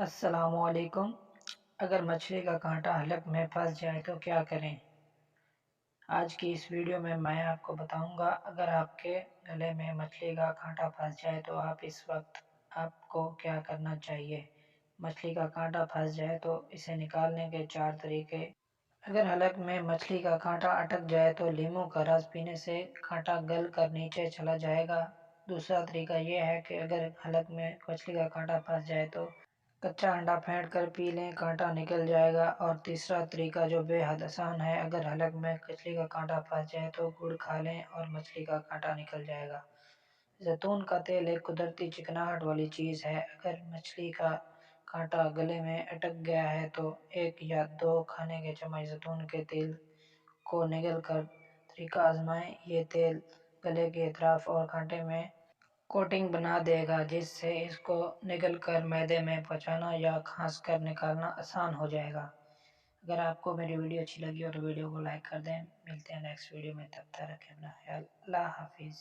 السلام علیکم۔ اگر مچھلی کا کانٹا حلق میں پھنس جائے تو کیا کریں؟ آج کی اس ویڈیو میں آپ کو بتاؤں گا اگر آپ کے گلے میں مچھلی کا کانٹا پھنس جائے تو اس وقت آپ کو کیا کرنا چاہیے۔ مچھلی کا کانٹا پھنس جائے تو اسے نکالنے کے 4 طریقے۔ اگر حلق میں مچھلی کا کانٹا اٹک جائے تو لیموں کا رس پینے سے کانٹا گل کر نیچے چلا جائے گا۔ دوسرا طریقہ یہ ہے کہ اگر حلق میں مچھلی کا کانٹا پھنس جائے تو کچا انڈا پھینٹ کر پی لیں، کانٹا نکل جائے گا۔ اور تیسرا طریقہ جو بے حد آسان ہے، اگر حلق میں مچھلی کا کانٹا پھنس جائے تو گڑ کھا لیں اور مچھلی کا کانٹا نکل جائے گا۔ زیتون کا تیل ایک قدرتی چکناہٹ والی چیز ہے۔ اگر مچھلی کا کانٹا گلے میں اٹک گیا ہے تو 1 یا 2 کھانے کے چمچ زیتون کے تیل کو نگل کر طریقہ آزمائیں۔ یہ تیل گلے کے اطراف اور کانٹے میں کوٹنگ بنا دے گا، جس سے اس کو نگل کر معدے میں پہنچانا یا کھانس کر نکالنا آسان ہو جائے گا۔ اگر آپ کو میری ویڈیو اچھی لگی ہو تو ویڈیو کو لائک کر دیں۔ ملتے ہیں نیکسٹ ویڈیو میں، تب تک رکھیں اپنا خیال۔ اللہ حافظ۔